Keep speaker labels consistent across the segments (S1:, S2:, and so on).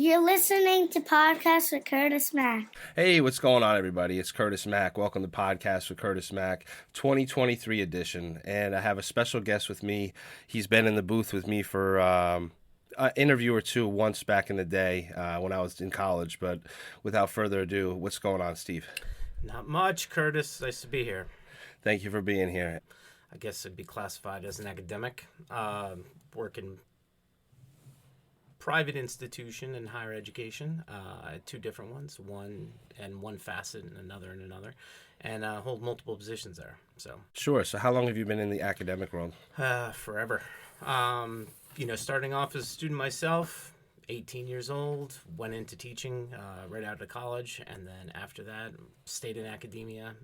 S1: You're listening to Podcast with Curtis Mack.
S2: Hey, what's going on, everybody? It's Curtis Mack. Welcome to Podcast with Curtis Mack, 2023 edition. And I have a special guest with me. He's been in the booth with me for an interview or two once back in the day when I was in college. But without further ado, what's going on, Steve?
S3: Not much, Curtis. Nice to be here.
S2: Thank you for being here.
S3: I guess it'd be classified as an academic. Working private institution in higher education, two different ones, one facet and another, and hold multiple positions there. So
S2: Sure. So how long have you been in the academic world?
S3: forever. Starting off as a student myself, 18 years old, went into teaching right out of college, and then after that stayed in academia,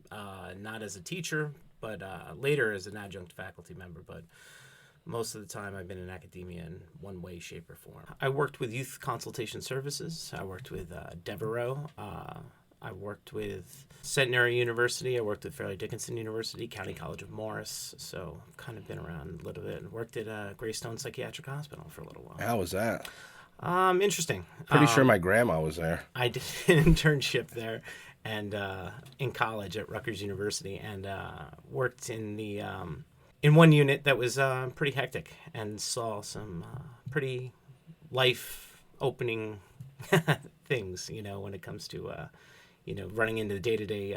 S3: not as a teacher, but later as an adjunct faculty member, but most of the time I've been in academia in one way, shape, or form. I worked with Youth Consultation Services. I worked with Devereaux. I worked with Centenary University. I worked with Fairleigh Dickinson University, County College of Morris. So I've kind of been around a little bit. Worked at Greystone Psychiatric Hospital for a little while.
S2: How was that?
S3: Interesting.
S2: Pretty sure my grandma was there.
S3: I did an internship there and in college at Rutgers University, and worked in the in one unit that was pretty hectic, and saw some pretty life-opening things, when it comes to, running into day-to-day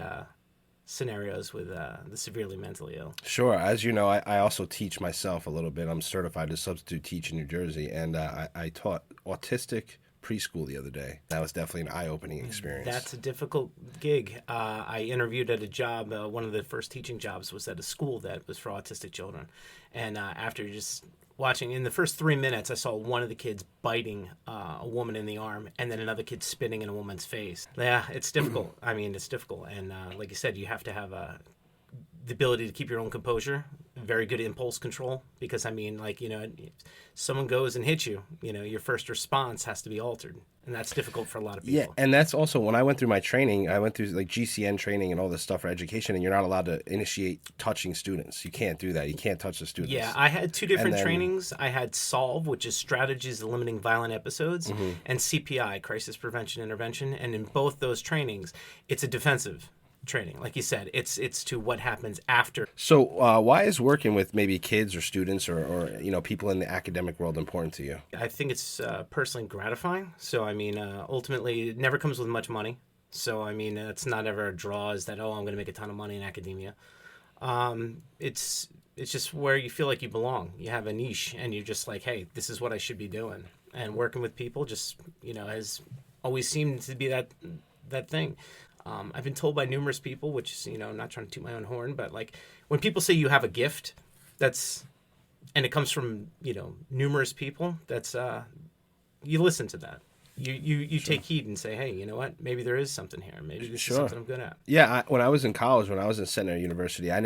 S3: scenarios with the severely mentally ill.
S2: Sure. As you know, I also teach myself a little bit. I'm certified to substitute teach in New Jersey, and I taught autistic preschool the other day. That was definitely an eye-opening experience.
S3: That's a difficult gig. I interviewed at a job. One of the first teaching jobs was at a school that was for autistic children. And after just watching, in the first 3 minutes, I saw one of the kids biting a woman in the arm, and then another kid spitting in a woman's face. Yeah, it's difficult. It's difficult. And like you said, you have to have the ability to keep your own composure, very good impulse control, because if someone goes and hits you, your first response has to be altered, and that's difficult for a lot of people.
S2: Yeah, and that's also, when I went through my training, I went through like GCN training and all this stuff for education, and you're not allowed to initiate touching students. You can't do that. You can't touch the students.
S3: Yeah, I had two different trainings. I had SOLVE, which is Strategies of Limiting Violent Episodes, and CPI, Crisis Prevention Intervention, and in both those trainings, it's a defensive training. Like you said, it's to what happens after.
S2: So why is working with maybe kids or students or people in the academic world important to you?
S3: I think it's personally gratifying. So ultimately it never comes with much money. So it's not ever a draw, is that, I'm going to make a ton of money in academia. It's just where you feel like you belong. You have a niche, and you're just like, hey, this is what I should be doing. And working with people just has always seemed to be that thing. I've been told by numerous people, which is, I'm not trying to toot my own horn, but like when people say you have a gift, and it comes from, numerous people, that's, you listen to that. You take heed and say, hey, you know what? Maybe there is something here. Maybe this is something I'm good at.
S2: Yeah, when I was in college, when I was in Centenary University, I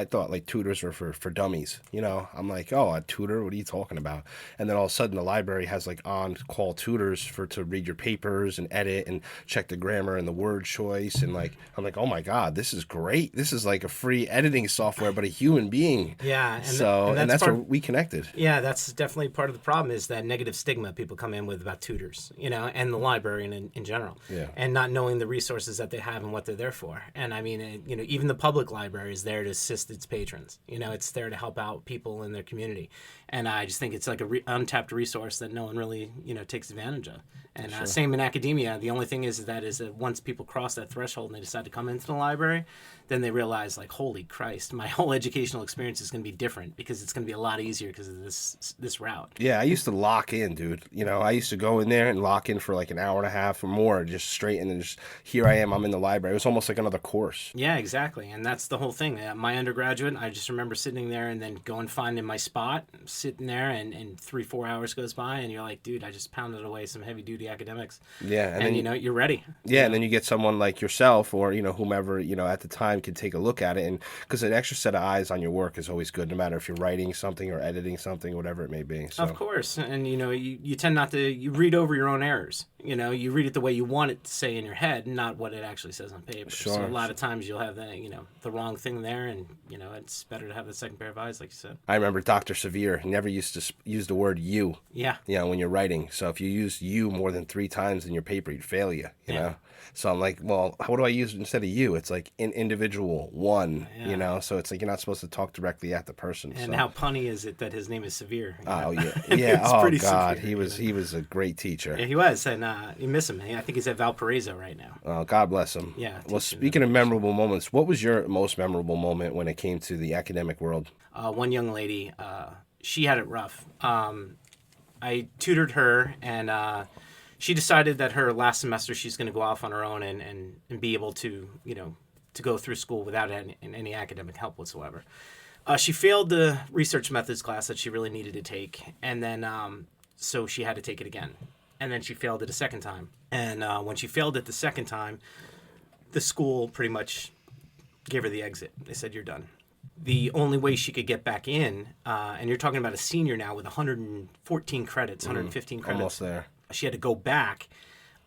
S2: thought like tutors were for dummies. I'm like, oh, a tutor? What are you talking about? And then all of a sudden the library has like on-call tutors to read your papers and edit and check the grammar and the word choice. And I'm like, oh my God, this is great. This is like a free editing software, but a human being.
S3: Yeah.
S2: And that's where we connected.
S3: Yeah, that's definitely part of the problem, is that negative stigma people come in with about tutors. And the librarian in general, and not knowing the resources that they have and what they're there for. And even the public library is there to assist its patrons. It's there to help out people in their community. And I just think it's like a untapped resource that no one really, takes advantage of. And same in academia. The only thing is that once people cross that threshold and they decide to come into the library, then they realize, like, holy Christ, my whole educational experience is going to be different, because it's going to be a lot easier because of this route.
S2: Yeah, I used to lock in, dude. I used to go in there and lock in for like an hour and a half or more, just straight, and then just, here I am, I'm in the library. It was almost like another course.
S3: Yeah, exactly. And that's the whole thing. My undergraduate, I just remember sitting there and then going finding my spot, sitting there, and 3-4 hours goes by, and you're like, dude, I just pounded away some heavy-duty academics.
S2: Yeah.
S3: And then, you're ready.
S2: Yeah, and then you get someone like yourself or, whomever, at the time can take a look at it. And because an extra set of eyes on your work is always good, no matter if you're writing something or editing something, whatever it may be. So.
S3: Of course. And, you tend not to, you read over your own errors. You read it the way you want it to say in your head, not what it actually says on paper.
S2: Sure.
S3: So a lot of times you'll have the wrong thing there, and, it's better to have the second pair of eyes, like you said.
S2: I remember Dr. Severe never used to use the word you.
S3: Yeah.
S2: When you're writing. So if you use you more than than 3 times in your paper, he'd fail you, you know? So I'm like, well, what do I use instead of you? It's like an individual, one, you know? So it's like you're not supposed to talk directly at the person.
S3: And
S2: so.
S3: how punny is it that his name is Severe?
S2: Oh, yeah. Yeah. Oh,
S3: pretty
S2: God.
S3: severe,
S2: He was a great teacher.
S3: Yeah, he was. And you miss him. I think he's at Valparaiso right now.
S2: Oh, God bless him.
S3: Yeah.
S2: Well, speaking of memorable moments, what was your most memorable moment when it came to the academic world?
S3: One young lady, she had it rough. I tutored her, and she decided that her last semester she's going to go off on her own and be able to, to go through school without any academic help whatsoever. She failed the research methods class that she really needed to take, and then so she had to take it again. And then she failed it a second time. And when she failed it the second time, the school pretty much gave her the exit. They said, you're done. The only way she could get back in, and you're talking about a senior now with 114 credits, 115 credits.
S2: Almost there.
S3: She had to go back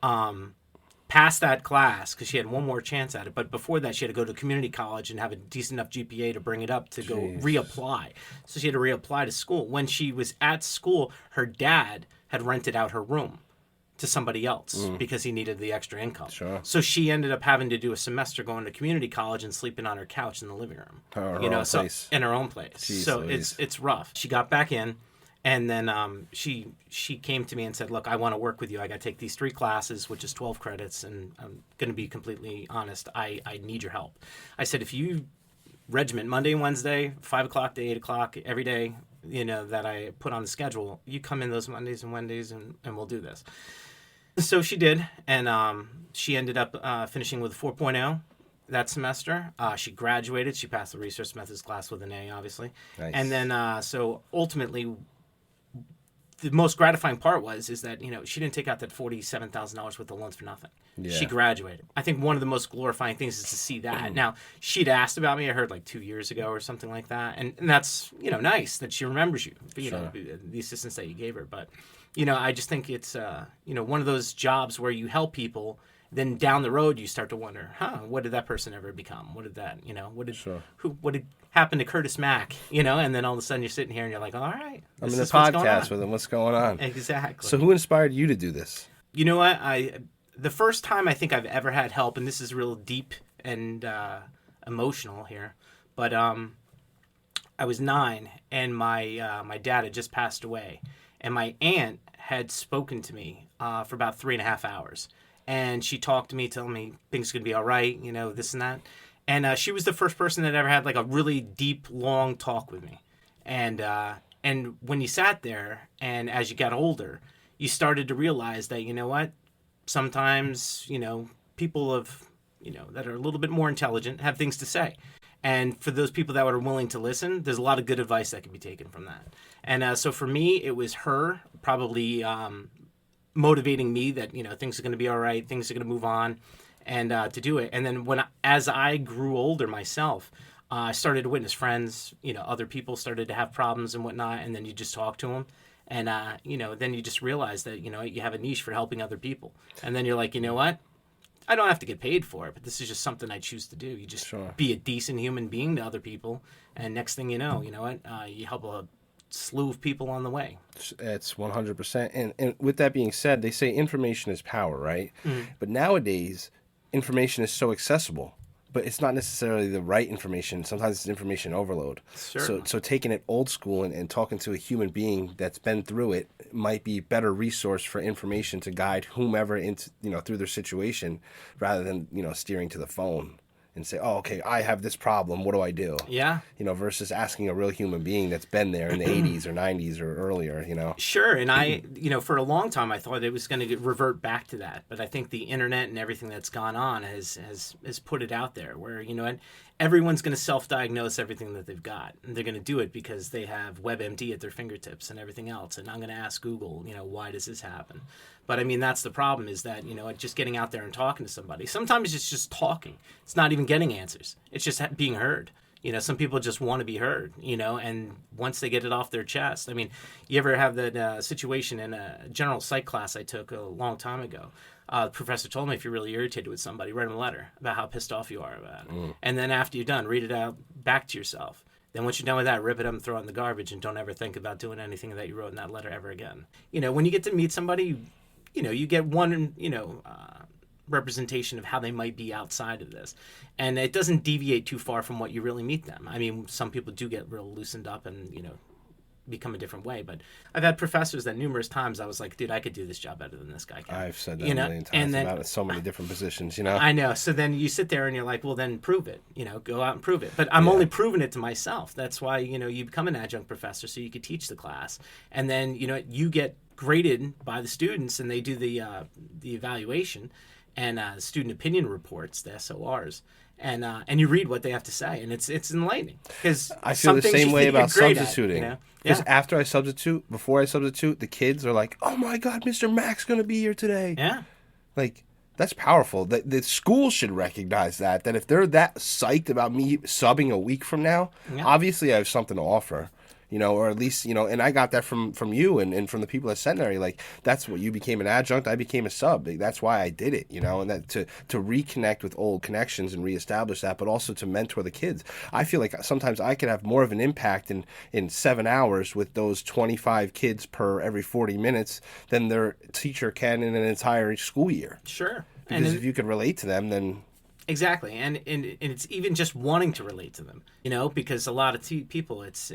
S3: past that class because she had one more chance at it. But before that, she had to go to community college and have a decent enough GPA to bring it up to go reapply. So she had to reapply to school. When she was at school, her dad had rented out her room to somebody else because he needed the extra income.
S2: Sure.
S3: So she ended up having to do a semester going to community college and sleeping on her couch in the living room. In her own place.
S2: Jeez,
S3: so
S2: Louise.
S3: it's rough. She got back in, and then she came to me and said, "Look, I want to work with you. I got to take these 3 classes, which is 12 credits, and I'm going to be completely honest. I need your help." I said, "If you regiment Monday and Wednesday, 5 o'clock to 8 o'clock every day, that I put on the schedule, you come in those Mondays and Wednesdays, and we'll do this." So she did, and she ended up finishing with a 4.0 that semester. She graduated. She passed the research methods class with an A, obviously.
S2: Nice.
S3: And then, so ultimately, the most gratifying part is that, she didn't take out that $47,000 worth of loans for nothing.
S2: Yeah.
S3: She graduated. I think one of the most glorifying things is to see that. Now, she'd asked about me, I heard like 2 years ago or something like that. And that's, nice that she remembers you, the assistance that you gave her. But, I just think it's, one of those jobs where you help people. Then down the road, you start to wonder, what did that person ever become? What did that, what did happen to Curtis Mack? And then all of a sudden you're sitting here and you're like, all right,
S2: I'm in the podcast with him. What's going on?
S3: Exactly.
S2: So who inspired you to do this?
S3: You know what? The first time I think I've ever had help, and this is real deep and emotional here, but I was 9, and my dad had just passed away, and my aunt had spoken to me for about 3.5 hours. And she talked to me, telling me things are going to be all right, this and that. And she was the first person that ever had like a really deep, long talk with me. And when you sat there and as you got older, you started to realize that, what? Sometimes, people that are a little bit more intelligent have things to say. And for those people that are willing to listen, there's a lot of good advice that can be taken from that. And so for me, it was her probably motivating me that things are going to be all right, things are going to move on, and to do it. And then as I grew older myself, I started to witness friends, other people started to have problems and whatnot, and then you just talk to them, and then you just realize that you have a niche for helping other people, and then you're like, what? I don't have to get paid for it, but this is just something I choose to do. You just be a decent human being to other people, and next thing you know what? You help a slew of people on the way.
S2: It's 100%. And with that being said, they say information is power, right? But nowadays, information is so accessible, but it's not necessarily the right information. Sometimes it's information overload.
S3: Sure.
S2: So taking it old school and talking to a human being that's been through it might be a better resource for information to guide whomever into through their situation, rather than steering to the phone and say, oh, okay, I have this problem. What do I do?
S3: Yeah.
S2: Versus asking a real human being that's been there in the 80s or 90s or earlier,
S3: Sure. And I, for a long time, I thought it was going to revert back to that. But I think the internet and everything that's gone on has put it out there where, everyone's going to self-diagnose everything that they've got. And they're going to do it because they have WebMD at their fingertips and everything else. And I'm going to ask Google, why does this happen? But I mean, that's the problem is that, just getting out there and talking to somebody. Sometimes it's just talking. It's not even getting answers. It's just being heard. Some people just want to be heard, and once they get it off their chest. I mean, you ever have that situation in a general psych class I took a long time ago? The professor told me if you're really irritated with somebody, write them a letter about how pissed off you are about it. And then after you're done, read it out back to yourself. Then once you're done with that, rip it up and throw it in the garbage and don't ever think about doing anything that you wrote in that letter ever again. When you get to meet somebody, you get one, representation of how they might be outside of this, and it doesn't deviate too far from what you really meet them. I mean, some people do get real loosened up and become a different way, but I've had professors that numerous times I was like, dude, I could do this job better than this guy can.
S2: I've said that a million times about so many different positions.
S3: I know. So then you sit there and you're like, well, then prove it. Go out and prove it. But I'm only proving it to myself. That's why you become an adjunct professor so you could teach the class, and then you get graded by the students, and they do the evaluation and student opinion reports, the SORs, and you read what they have to say, and it's enlightening, because
S2: I feel the same way about substituting. Because after I substitute, before I substitute, the kids are like, "Oh my God, Mr. Mack's going to be here today."
S3: Yeah,
S2: like that's powerful. The school should recognize that if they're that psyched about me subbing a week from now, obviously I have something to offer. Or at least, and I got that from you and from the people at Centenary. Like, that's what you became an adjunct. I became a sub. That's why I did it, and that to reconnect with old connections and reestablish that, but also to mentor the kids. I feel like sometimes I could have more of an impact in 7 hours with those 25 kids per every 40 minutes than their teacher can in an entire school year.
S3: Sure.
S2: Because if you could relate to them, then...
S3: Exactly, and it's even just wanting to relate to them, because a lot of people, it's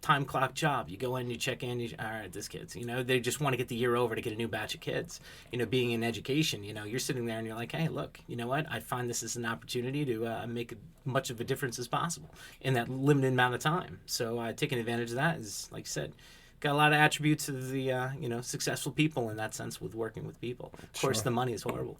S3: time clock job. You go in, you check in, all right, this kid's, they just want to get the year over to get a new batch of kids. Being in education, you're sitting there and you're like, hey, look, you know what? I find this is an opportunity to make as much of a difference as possible in that limited amount of time. So taking advantage of that is, like you said, got a lot of attributes of the successful people in that sense with working with people. Of course, the money is horrible.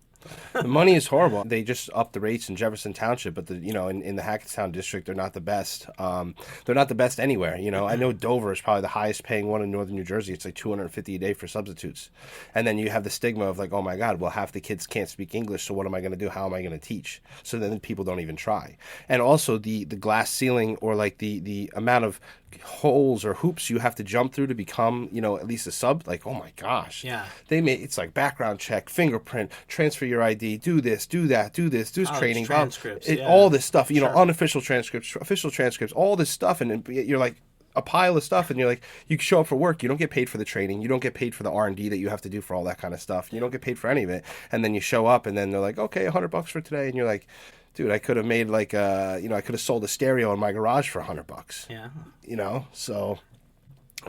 S2: The money is horrible. They just upped the rates in Jefferson Township, but in the Hackettstown district, they're not the best. They're not the best anywhere. I know Dover is probably the highest paying one in northern New Jersey. It's like $250 a day for substitutes, and then you have the stigma of like, oh my God, well half the kids can't speak English, so what am I going to do? How am I going to teach? So then people don't even try. And also the glass ceiling, or like the amount of holes or hoops you have to jump through to become at least a sub. Like, oh my gosh, it's like background check, fingerprint, transfer your ID, do this, do that, do this, do training,
S3: transcripts,
S2: all this stuff, unofficial transcripts, official transcripts, all this stuff, and you're like a pile of stuff, and you're like, you show up for work, you don't get paid for the training, you don't get paid for the R&D that you have to do for all that kind of stuff, you don't get paid for any of it, and then you show up, and then they're like, okay, $100 for today, and you're like, dude, I could have made I could have sold a stereo in my garage for $100.
S3: Yeah.
S2: So,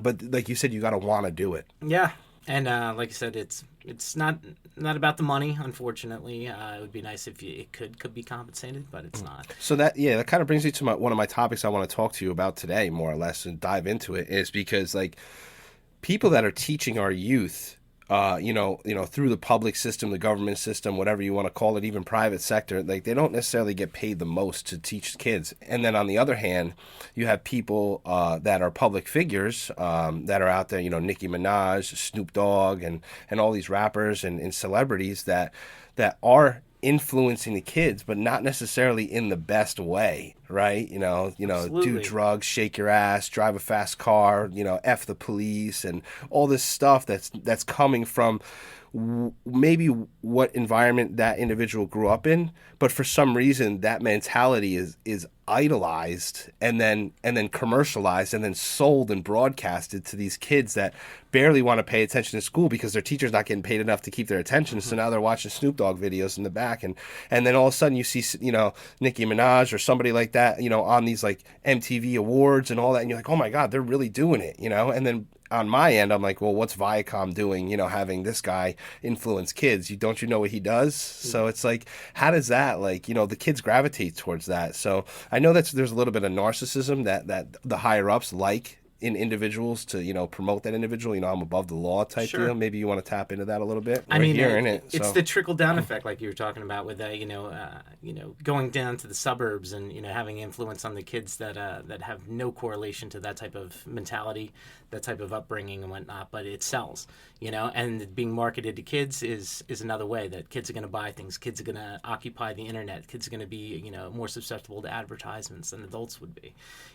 S2: but like you said, you got to want to do it.
S3: Yeah. And like I said, it's not about the money, unfortunately. It would be nice if it could be compensated, but it's not. So
S2: that kind of brings me to one of my topics I want to talk to you about today, more or less, and dive into it, is because like people that are teaching our youth, through the public system, the government system, whatever you want to call it, even private sector, like they don't necessarily get paid the most to teach kids. And then on the other hand, you have people that are public figures that are out there, Nicki Minaj, Snoop Dogg, and all these rappers and celebrities that are influencing the kids, but not necessarily in the best way, right? Do drugs, shake your ass, drive a fast car, F the police, and all this stuff that's coming from maybe what environment that individual grew up in, but for some reason that mentality is idolized and then commercialized and then sold and broadcasted to these kids that barely want to pay attention to school because their teacher's not getting paid enough to keep their attention. So now they're watching Snoop Dogg videos in the back, and then all of a sudden you see Nicki Minaj or somebody like that on these like MTV awards and all that, and you're like, oh my God, they're really doing it, and then on my end, I'm like, well, what's Viacom doing, having this guy influence kids? Don't you know what he does? So it's like, how does that, the kids gravitate towards that? So I know there's a little bit of narcissism that the higher-ups like in individuals to, promote that individual. I'm above the law type deal. Maybe you want to tap into that a little bit.
S3: It's the trickle-down effect like you were talking about with, going down to the suburbs and, having influence on the kids that have no correlation to that type of mentality, that type of upbringing and whatnot, but it sells, and being marketed to kids is another way that kids are going to buy things. Kids are going to occupy the internet. Kids are going to be, more susceptible to advertisements than adults would be,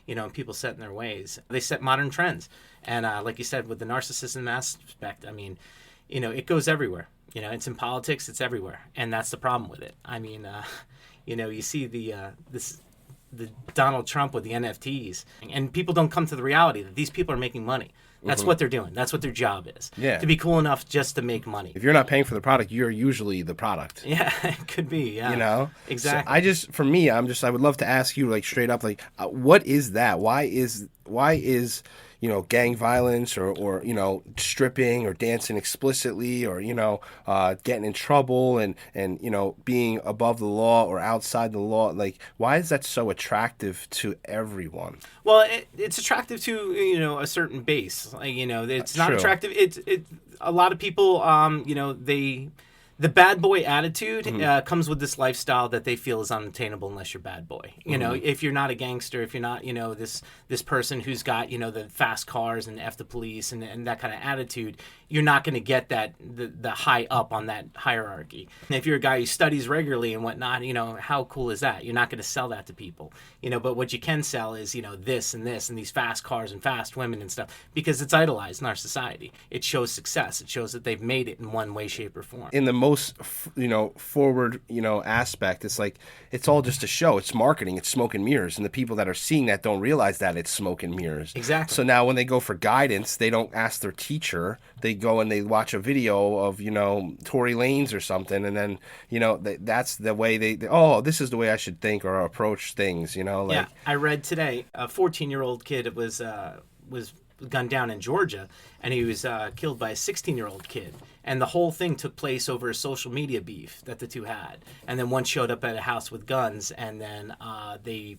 S3: and people set in their ways. They set modern trends. And like you said, with the narcissism aspect, it goes everywhere. It's in politics, it's everywhere. And that's the problem with it. You see the Donald Trump with the NFTs, and people don't come to the reality that these people are making money. That's what they're doing. That's what their job is.
S2: Yeah.
S3: To be cool enough just to make money.
S2: If you're not paying for the product, you're usually the product.
S3: Yeah, it could be. Yeah.
S2: You know?
S3: Exactly.
S2: So for me, I would love to ask you, like, straight up, like, what is that? Why is gang violence or stripping or dancing explicitly or getting in trouble and being above the law or outside the law, like, why is that so attractive to everyone?
S3: Well, it's attractive to a certain base. Like, it's not
S2: True.
S3: attractive. It a lot of people the bad boy attitude comes with this lifestyle that they feel is unattainable unless you're bad boy. If you're not a gangster, if you're not, this person who's got, the fast cars and F the police and that kind of attitude, you're not going to get that the high up on that hierarchy. And if you're a guy who studies regularly and whatnot, how cool is that? You're not going to sell that to people. But what you can sell is, this and this and these fast cars and fast women and stuff, because it's idolized in our society. It shows success. It shows that they've made it in one way, shape, or form.
S2: In the most forward aspect, it's like it's all just a show. It's marketing. It's smoke and mirrors, and the people that are seeing that don't realize that it's smoke and mirrors.
S3: Exactly.
S2: So now when they go for guidance, they don't ask their teacher. They go and they watch a video of Tory Lanez or something, and then that's the way this is the way I should think or approach things.
S3: Yeah, I read today a 14-year-old kid was gunned down in Georgia, and he was killed by a 16-year-old kid. And the whole thing took place over a social media beef that the two had. And then one showed up at a house with guns, and then they,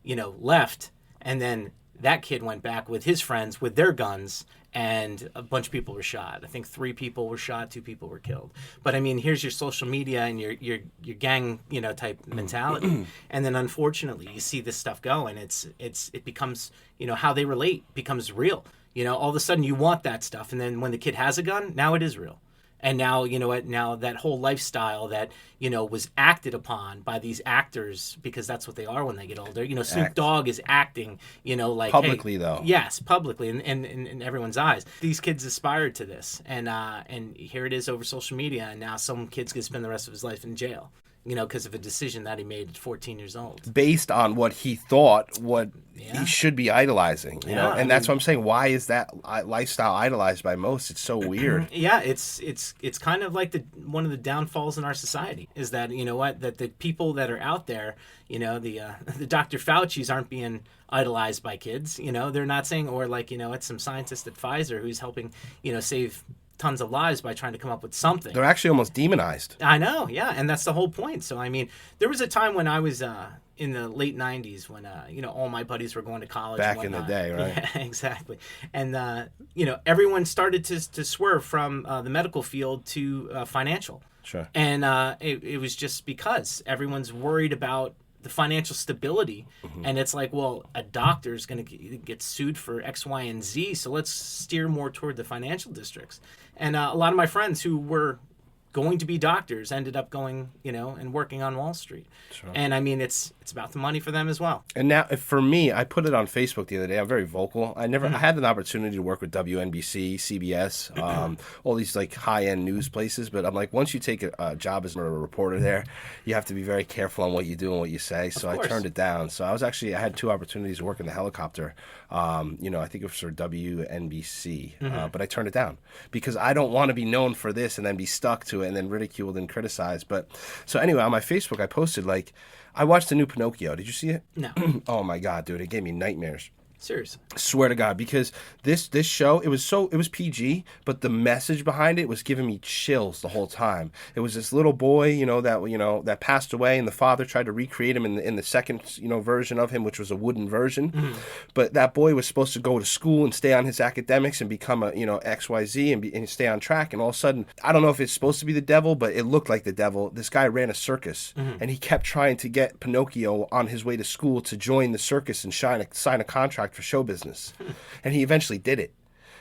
S3: left. And then that kid went back with his friends with their guns, and a bunch of people were shot. I think 3 people were shot, 2 people were killed. But I mean, here's your social media and your gang, type mentality. And then unfortunately, you see this stuff go, and it becomes, how they relate becomes real. All of a sudden you want that stuff, and then when the kid has a gun, now it is real. And now, now that whole lifestyle that, was acted upon by these actors, because that's what they are when they get older. Snoop Dogg is acting, like...
S2: Publicly,
S3: hey,
S2: though.
S3: Yes, publicly, and in everyone's eyes. These kids aspired to this, and here it is over social media, and now some kid's going to spend the rest of his life in jail. Because of a decision that he made at 14 years old. Based
S2: on what he thought, he should be idolizing, and that's what I'm saying. Why is that lifestyle idolized by most? It's so weird.
S3: Yeah, it's kind of like one of the downfalls in our society is that, that the people that are out there, the Dr. Fauci's aren't being idolized by kids. They're not saying, or like, it's some scientist at Pfizer who's helping, save tons of lives by trying to come up with something.
S2: They're actually almost demonized.
S3: I know, yeah, and that's the whole point. So, I mean, there was a time when I was in the late 90s when, all my buddies were going to college.
S2: Back in the day, right?
S3: Yeah, exactly. And, everyone started to swerve from the medical field to financial.
S2: Sure.
S3: And it was just because everyone's worried about the financial stability, and it's like, well, a doctor's going to get sued for X, Y, and Z, so let's steer more toward the financial districts. And a lot of my friends who were going to be doctors ended up going, and working on Wall Street. Sure. And I mean, it's about the money for them as well.
S2: And now, for me, I put it on Facebook the other day. I'm very vocal. I had an opportunity to work with WNBC, CBS, all these like high-end news places. But I'm like, once you take a job as a reporter there, you have to be very careful on what you do and what you say. So I turned it down. So I had 2 opportunities to work in the helicopter. I think it was for WNBC, but I turned it down because I don't want to be known for this and then be stuck to it and then ridiculed and criticized. But so anyway, on my Facebook, I posted like, I watched the new Pinocchio. Did you see it?
S3: No.
S2: Oh my God, dude, it gave me nightmares.
S3: Seriously.
S2: Swear to God, because this show, it was PG, but the message behind it was giving me chills the whole time. It was this little boy, that passed away, and the father tried to recreate him in the second, version of him, which was a wooden version. But that boy was supposed to go to school and stay on his academics and become a, XYZ and stay on track. And all of a sudden, I don't know if it's supposed to be the devil, but it looked like the devil. This guy ran a circus, and he kept trying to get Pinocchio on his way to school to join the circus and sign a contract for show business. And he eventually did it.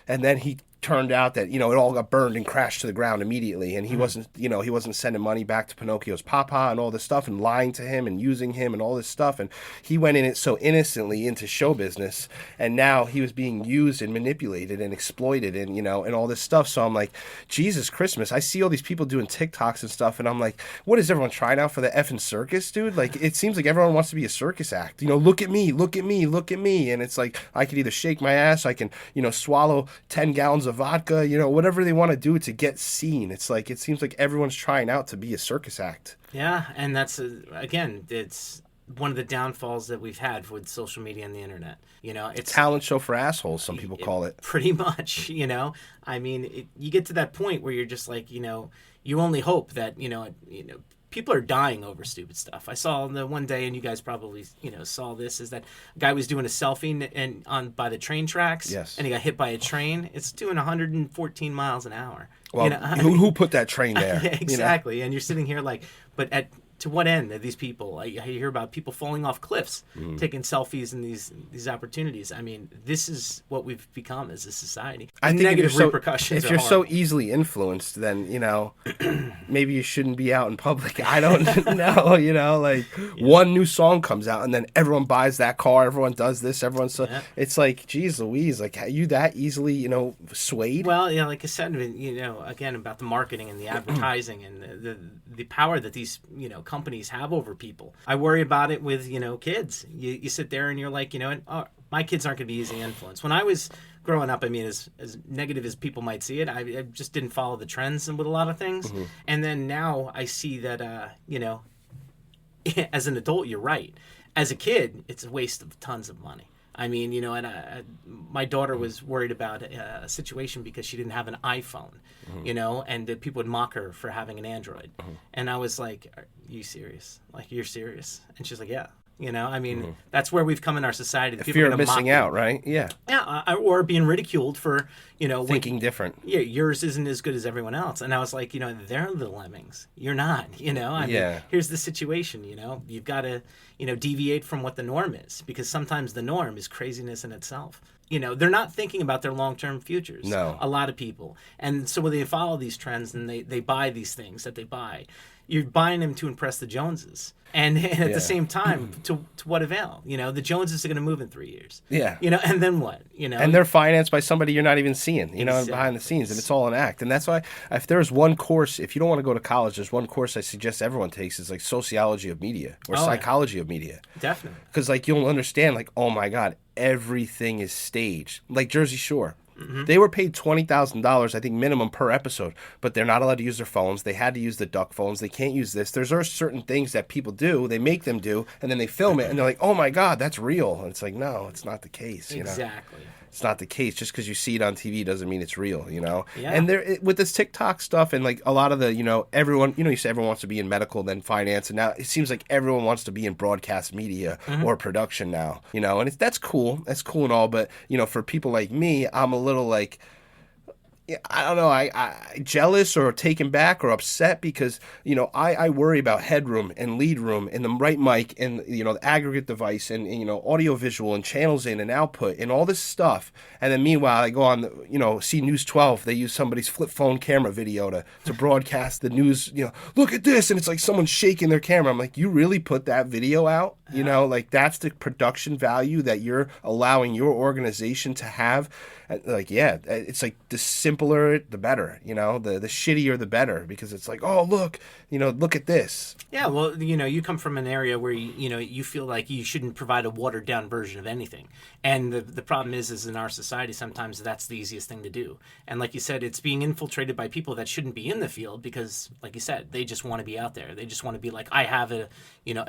S2: And then he turned out that, it all got burned and crashed to the ground immediately. And he wasn't, he wasn't sending money back to Pinocchio's papa and all this stuff and lying to him and using him and all this stuff. And he went in it so innocently into show business. And now he was being used and manipulated and exploited and, and all this stuff. So I'm like, Jesus Christmas. I see all these people doing TikToks and stuff. And I'm like, what is everyone trying out for the effing circus, dude? Like, it seems like everyone wants to be a circus act. Look at me, look at me, look at me. And it's like, I could either shake my ass, I can, swallow 10 gallons of vodka, whatever they want to do to get seen. It's like, it seems like everyone's trying out to be a circus act.
S3: Yeah. And that's, again, it's one of the downfalls that we've had with social media and the internet. It's
S2: talent show for assholes, some people call it.
S3: Pretty much, I mean, you get to that point where you're just like, you only hope that, people are dying over stupid stuff. I saw the one day, and you guys probably, saw this, is that a guy was doing a selfie by the train tracks.
S2: Yes.
S3: And he got hit by a train. It's doing 114 miles an hour.
S2: Well, who put that train there?
S3: Exactly. And you're sitting here like, but to what end are these people? I hear about people falling off cliffs, taking selfies in these opportunities. I mean, this is what we've become as a society.
S2: I think
S3: negative repercussions.
S2: If you're so easily influenced, then maybe you shouldn't be out in public. I don't know. One new song comes out, and then everyone buys that car. Everyone does this. It's like, geez Louise, like, are you that easily swayed?
S3: Well, like I said, again about the marketing and the advertising and the power that these companies have over people. I worry about it with kids. You sit there and you're like, my kids aren't going to be easily influenced. When I was growing up, I mean, as negative as people might see it, I just didn't follow the trends with a lot of things. And then now I see that as an adult, you're right. As a kid, it's a waste of tons of money. I mean, and my daughter was worried about a situation because she didn't have an iPhone, and people would mock her for having an Android. And I was like, are you serious? Like, you're serious? And she's like, yeah. I mean, that's where we've come in our society.
S2: The fear of missing out, right? Yeah.
S3: Yeah, or being ridiculed for,
S2: thinking different.
S3: Yeah, yours isn't as good as everyone else. And I was like, they're the lemmings. You're not, I mean, here's the situation, you've got to, deviate from what the norm is, because sometimes the norm is craziness in itself. They're not thinking about their long-term futures.
S2: No.
S3: A lot of people. And so when they follow these trends and they buy these things that they buy, you're buying them to impress the Joneses. And at the same time, to what avail? The Joneses are going to move in 3 years.
S2: Yeah.
S3: And then what?
S2: And they're financed by somebody you're not even seeing,
S3: Exactly.
S2: behind the scenes. And it's all an act. And that's why, if there's one course, if you don't want to go to college, there's one course I suggest everyone takes. It's like sociology of media or psychology of media.
S3: Definitely.
S2: Because you'll understand, oh my God, everything is staged. Like Jersey Shore. They were paid $20,000, I think, minimum per episode, but they're not allowed to use their phones. They had to use the duck phones. They can't use this. There's certain things that people do, they make them do, and then they film it, and they're like, oh my God, that's real. And it's like, no, it's not the case.
S3: Exactly.
S2: It's not the case. Just because you see it on TV doesn't mean it's real,
S3: Yeah.
S2: And with this TikTok stuff and a lot of the, everyone, you say everyone wants to be in medical, then finance, and now it seems like everyone wants to be in broadcast media or production now, and that's cool. That's cool and all, but for people like me, I'm a little like, I don't know, I jealous or taken back or upset because, I worry about headroom and lead room and the right mic and, the aggregate device and audio visual and channels in and output and all this stuff. And then meanwhile, I go on, see News 12. They use somebody's flip phone camera video to broadcast the news, look at this. And it's like someone's shaking their camera. I'm like, you really put that video out? That's the production value that you're allowing your organization to have. It's like the simpler, the better, the shittier, the better, because it's like, oh, look at this.
S3: Yeah, well, you come from an area where, you feel like you shouldn't provide a watered down version of anything. And the problem is in our society, sometimes that's the easiest thing to do. And like you said, it's being infiltrated by people that shouldn't be in the field because, like you said, they just want to be out there. They just want to be like, I have a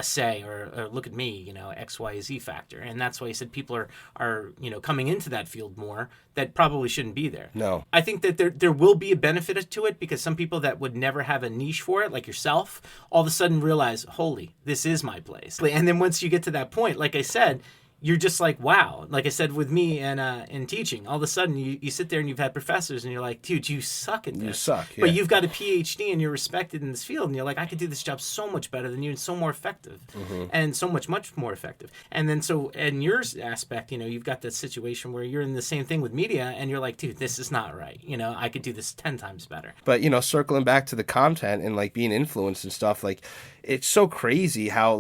S3: say or look at me, X, Y, Z factor. And that's why you said people are coming into that field more that probably shouldn't be there.
S2: No.
S3: I think that there will be a benefit to it because some people that would never have a niche for it, like yourself, all of a sudden realize, holy, this is my place. And then once you get to that point, like I said, you're just like, wow. Like I said with me and in teaching, all of a sudden you sit there and you've had professors and you're like, dude, you suck at this.
S2: You suck, yeah.
S3: But you've got a PhD and you're respected in this field and you're like, I could do this job so much better than you and so more effective and so much more effective. And then so in your aspect, you've got that situation where you're in the same thing with media and you're like, dude, this is not right. I could do this 10 times better.
S2: But, circling back to the content and like being influenced and stuff, like it's so crazy how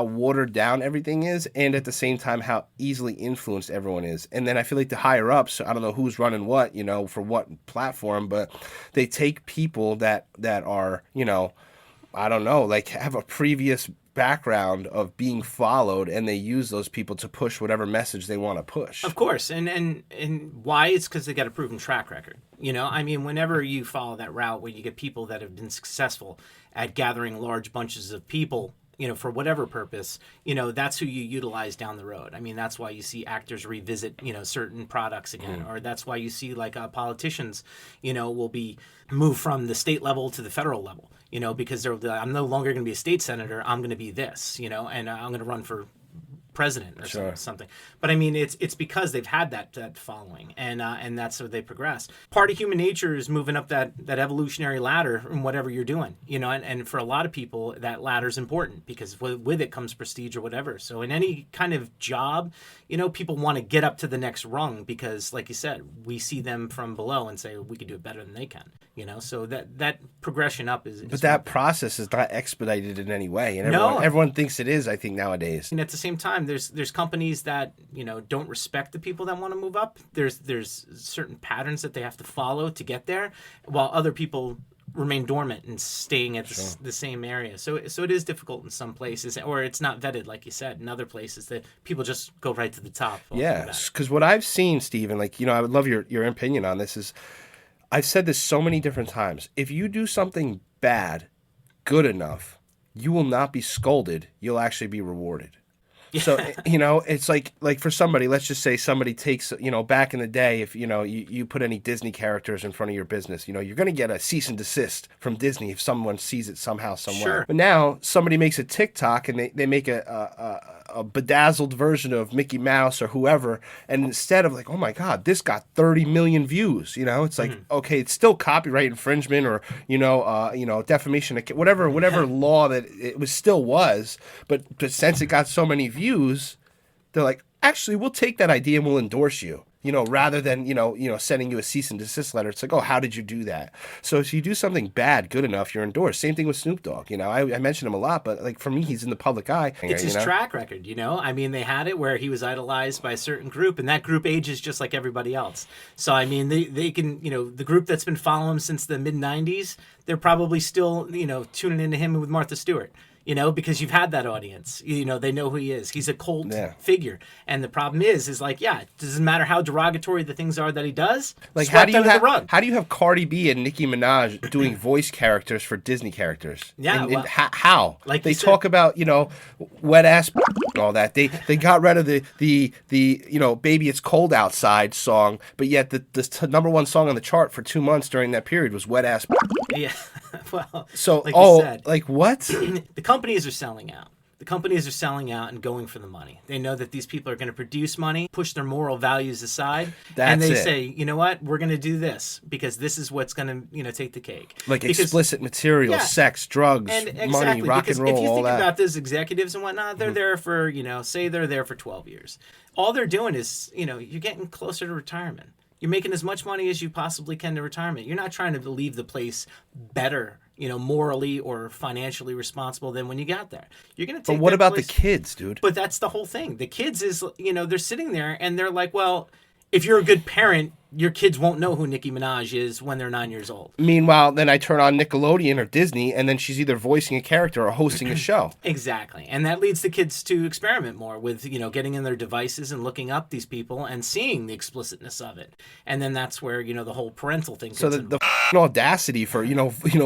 S2: watered down everything is, and at the same time how easily influenced everyone is. And then I feel like the higher ups, I don't know who's running what, for what platform, but they take people that are, I don't know, like have a previous background of being followed, and they use those people to push whatever message they want to push.
S3: Of course. And why? It's because they got a proven track record. Whenever you follow that route where you get people that have been successful at gathering large bunches of people, for whatever purpose, that's who you utilize down the road. That's why you see actors revisit, certain products again, or that's why you see like politicians, will be moved from the state level to the federal level, because I'm no longer going to be a state senator. I'm going to be this, and I'm going to run for president or something. But it's because they've had that following, and that's how they progress. Part of human nature is moving up that evolutionary ladder in whatever you're doing, and for a lot of people that ladder is important because with it comes prestige or whatever. So in any kind of job, people want to get up to the next rung because, like you said, we see them from below and say we could do it better than they can. So that progression up is
S2: but that process is not expedited in any way, and everyone thinks it is, I think, nowadays.
S3: And at the same time, there's companies that don't respect the people that want to move up. There's certain patterns that they have to follow to get there, while other people remain dormant and staying at the same area. So it is difficult in some places, or it's not vetted, like you said. In other places, that people just go right to the top.
S2: Yeah, because what I've seen, Stephen, I would love your opinion on this. Is I've said this so many different times. If you do something bad, good enough, you will not be scolded. You'll actually be rewarded. So, it's like for somebody, let's just say somebody takes, back in the day, if, you put any Disney characters in front of your business, you're going to get a cease and desist from Disney if someone sees it somehow, somewhere. Sure. But now somebody makes a TikTok and they make a bedazzled version of Mickey Mouse or whoever, and instead of like, oh my God, this got 30 million views, it's like, okay, it's still copyright infringement or, defamation, whatever law that it still was, but since it got so many views, they're like, actually, we'll take that idea and we'll endorse you. Rather than, sending you a cease and desist letter. It's like, oh, how did you do that? So if you do something bad, good enough, you're endorsed. Same thing with Snoop Dogg. I mention him a lot, but like for me, he's in the public eye.
S3: It's his track record, they had it where he was idolized by a certain group, and that group ages just like everybody else. So, they can, the group that's been following him since the mid-90s, they're probably still, tuning into him with Martha Stewart. Because you've had that audience, they know who he is. He's a cult figure. And the problem is like, it doesn't matter how derogatory the things are that he does. Like, how do you
S2: have Cardi B and Nicki Minaj doing voice characters for Disney characters?
S3: Yeah.
S2: And how?
S3: Like
S2: they talk about, wet ass and all that. They got rid of the Baby It's Cold Outside song, but yet the number one song on the chart for 2 months during that period was wet ass.
S3: Yeah. Well,
S2: so, like you said, like what?
S3: The companies are selling out. The companies are selling out and going for the money. They know that these people are going to produce money, push their moral values aside, and they say, you know what, we're going to do this because this is what's going to take the cake.
S2: Like explicit material, sex, drugs, money, rock and roll, all that. If you think
S3: about those executives and whatnot, they're there for, say they're there for 12 years. All they're doing is, you're getting closer to retirement. You're making as much money as you possibly can to retirement. You're not trying to leave the place better, morally or financially responsible than when you got there. You're going to take.
S2: But what about the kids, dude?
S3: But that's the whole thing. The kids is, they're sitting there and they're like, well, if you're a good parent, your kids won't know who Nicki Minaj is when they're 9 years old.
S2: Meanwhile, then I turn on Nickelodeon or Disney, and then she's either voicing a character or hosting a show.
S3: Exactly. And that leads the kids to experiment more with, getting in their devices and looking up these people and seeing the explicitness of it. And then that's where, the whole parental thing
S2: So the audacity for,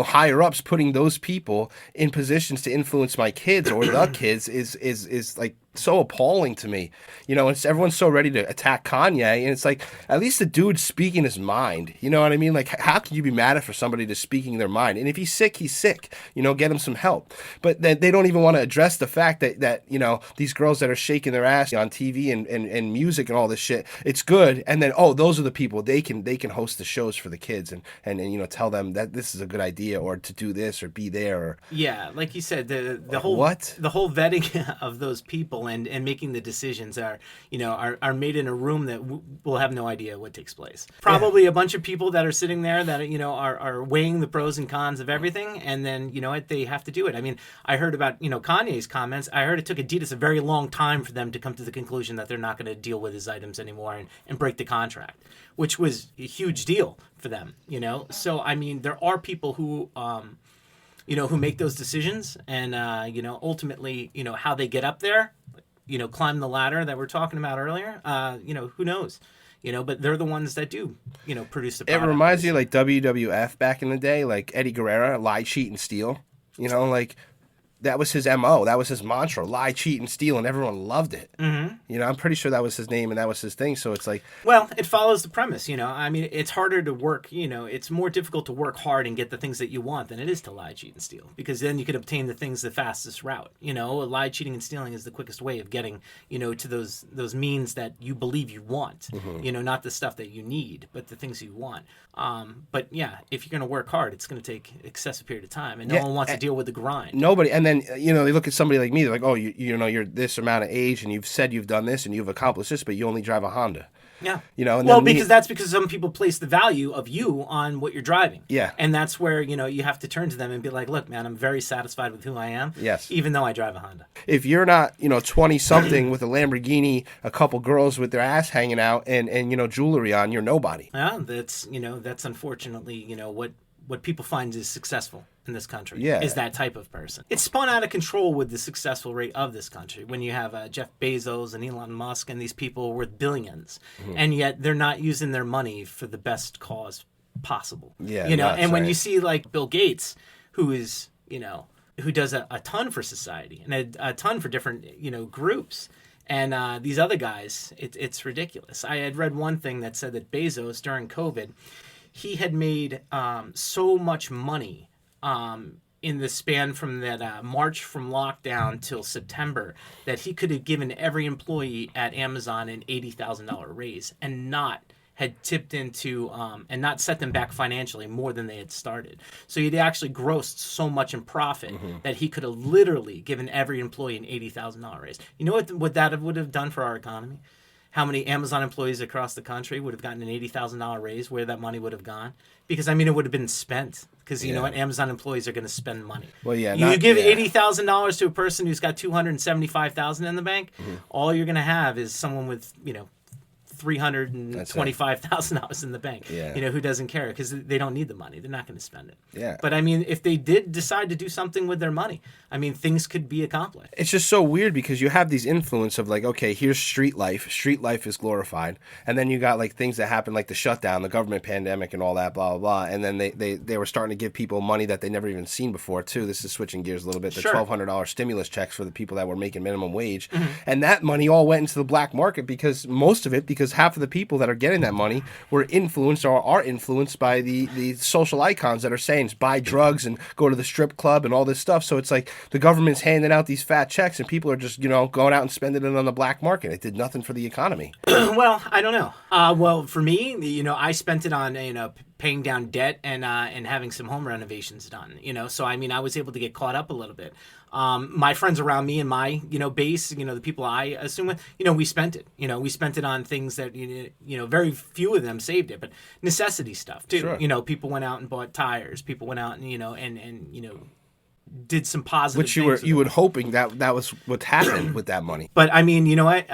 S2: higher ups putting those people in positions to influence my kids or the kids is like so appalling to me. Everyone's so ready to attack Kanye, and it's like, at least the dude dude speaking his mind. You know what I mean? Like, how can you be mad at for somebody just speaking their mind? And if he's sick, he's sick. You know, get him some help. But they don't even want to address the fact that you know, these girls that are shaking their ass on TV and music and all this shit, it's good. And then, oh, those are the people, they can host the shows for the kids and you know, tell them that this is a good idea, or to do this or be there. Or,
S3: yeah, like you said, the whole vetting of those people and making the decisions are made in a room that will have no idea what takes place. Probably a bunch of people that are sitting there that, you know, are weighing the pros and cons of everything, and then, you know what, they have to do it. I mean, I heard about, you know, Kanye's comments. I heard it took Adidas a very long time for them to come to the conclusion that they're not going to deal with his items anymore and break the contract, which was a huge deal for them, you know? So, I mean, there are people who, you know, who make those decisions, and, you know, ultimately, you know, how they get up there, you know, climb the ladder that we're talking about earlier, you know, who knows? You know, but they're the ones that do, you know, produce the product.
S2: It reminds you of like WWF back in the day, like Eddie Guerrero, lie, cheat, and steal. You know, like that was his MO. That was his mantra: lie, cheat, and steal, and everyone loved it. Mm-hmm. You know, I'm pretty sure that was his name and that was his thing. So it's like,
S3: well, it follows the premise. You know, I mean, it's harder to work. You know, it's more difficult to work hard and get the things that you want than it is to lie, cheat, and steal, because then you could obtain the things the fastest route. You know, lie, cheating, and stealing is the quickest way of getting, you know, to those means that you believe you want. Mm-hmm. You know, not the stuff that you need, but the things you want. But yeah, if you're going to work hard, it's going to take excessive period of time, and no one wants to deal with the grind.
S2: Nobody. And then, you know, they look at somebody like me, they're like, oh, you know, you're this amount of age and you've said you've done this and you've accomplished this, but you only drive a Honda.
S3: Yeah.
S2: You know, and
S3: well, that's because some people place the value of you on what you're driving.
S2: Yeah.
S3: And that's where, you know, you have to turn to them and be like, look, man, I'm very satisfied with who I am.
S2: Yes.
S3: Even though I drive a Honda.
S2: If you're not, you know, 20-something with a Lamborghini, a couple girls with their ass hanging out and you know, jewelry on, you're nobody.
S3: Yeah, that's unfortunately, you know, what people find is successful in this country, is that type of person. It's spun out of control with the successful rate of this country when you have Jeff Bezos and Elon Musk and these people worth billions, and yet they're not using their money for the best cause possible. Yeah, you know, and when you see like Bill Gates, who is, you know, who does a ton for society and a ton for different, you know, groups. And these other guys, it's ridiculous. I had read one thing that said that Bezos, during COVID, he had made so much money in the span from that March from lockdown till September that he could have given every employee at Amazon an $80,000 raise and not had tipped into and not set them back financially more than they had started. So he'd actually grossed so much in profit that he could have literally given every employee an $80,000 raise. You know what that would have done for our economy? How many Amazon employees across the country would have gotten an $80,000 raise, where that money would have gone? Because, I mean, it would have been spent. Because, you know what, Amazon employees are going to spend money. Well, yeah. You give $80,000 to a person who's got $275,000 in the bank, all you're going to have is someone with, you know, $325,000 in the bank. You know, who doesn't care because they don't need the money. They're not going to spend it. Yeah. But I mean, if they did decide to do something with their money, I mean, things could be accomplished.
S2: It's just so weird because you have these influence of like, okay, here's street life. Street life is glorified, and then you got like things that happen like the shutdown, the government pandemic, and all that, blah blah blah. And then they were starting to give people money that they never even seen before too. This is switching gears a little bit. The $1,200 stimulus checks for the people that were making minimum wage, and that money all went into the black market because half of the people that are getting that money were influenced or are influenced by the social icons that are saying buy drugs and go to the strip club and all this stuff. So it's like the government's handing out these fat checks and people are just, you know, going out and spending it on the black market. It did nothing for the economy.
S3: Well, I don't know. Well, for me, you know, I spent it on, you know, paying down debt and having some home renovations done, you know. So, I mean, I was able to get caught up a little bit. My friends around me and my, you know, base, you know, the people I assume with, you know, we spent it. You know, we spent it on things that, you know, very few of them saved it, but necessity stuff too. Sure. You know, people went out and bought tires. People went out and, you know, and you know, did some positive
S2: which
S3: things.
S2: you were hoping that was what happened with that money.
S3: But I mean, you know what?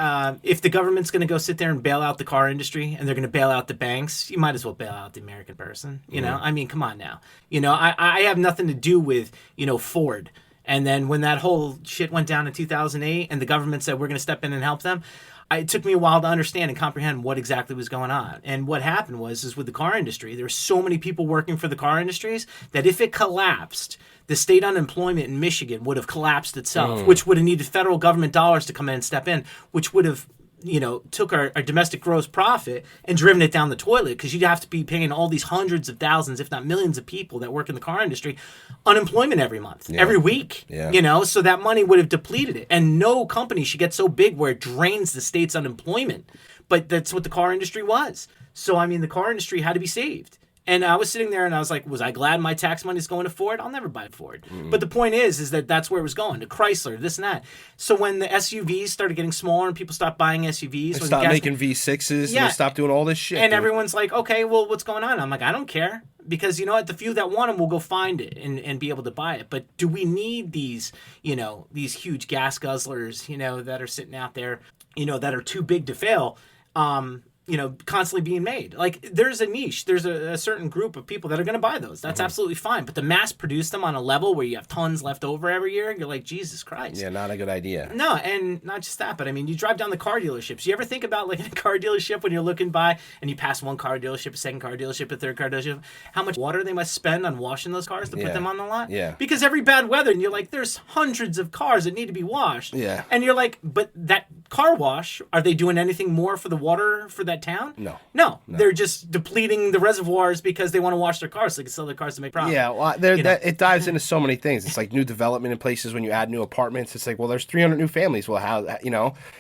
S3: If the government's going to go sit there and bail out the car industry and they're going to bail out the banks, you might as well bail out the American person. You know, I mean, come on now. You know, I have nothing to do with, you know, Ford. And then when that whole shit went down in 2008 and the government said we're going to step in and help them, it took me a while to understand and comprehend what exactly was going on. And what happened was with the car industry, there were so many people working for the car industries that if it collapsed, the state unemployment in Michigan would have collapsed itself, which would have needed federal government dollars to come in and step in, which would have took our domestic gross profit and driven it down the toilet, because you'd have to be paying all these hundreds of thousands, if not millions of people that work in the car industry unemployment every month, every week, so that money would have depleted it. And no company should get so big where it drains the state's unemployment. But that's what the car industry was. So, I mean, the car industry had to be saved. And I was sitting there and I was like, was I glad my tax money is going to Ford? I'll never buy a Ford. But the point is that that's where it was going, to Chrysler, this and that. So when the SUVs started getting smaller and people stopped buying SUVs.
S2: They stopped making V6s and they stopped doing all this shit.
S3: And everyone's like, okay, well, what's going on? I'm like, I don't care. Because you know what? The few that want them will go find it and be able to buy it. But do we need these huge gas guzzlers, that are sitting out there, that are too big to fail? Constantly being made. Like, there's a niche, there's a certain group of people that are going to buy those. That's absolutely fine. But to mass produce them on a level where you have tons left over every year, you're like, Jesus Christ.
S2: Yeah, not a good idea.
S3: No, and not just that, but I mean, you drive down the car dealerships. You ever think about, like, in a car dealership when you're looking by and you pass one car dealership, a second car dealership, a third car dealership, how much water they must spend on washing those cars to put them on the lot?
S2: Yeah.
S3: Because every bad weather, and you're like, there's hundreds of cars that need to be washed.
S2: Yeah.
S3: And you're like, but that car wash, are they doing anything more for the water for that town?
S2: No.
S3: They're just depleting the reservoirs because they want to wash their cars so they can sell their cars to make profit.
S2: Yeah, well, it dives into so many things. It's like new development in places when you add new apartments. It's like, well, there's 300 new families. Well,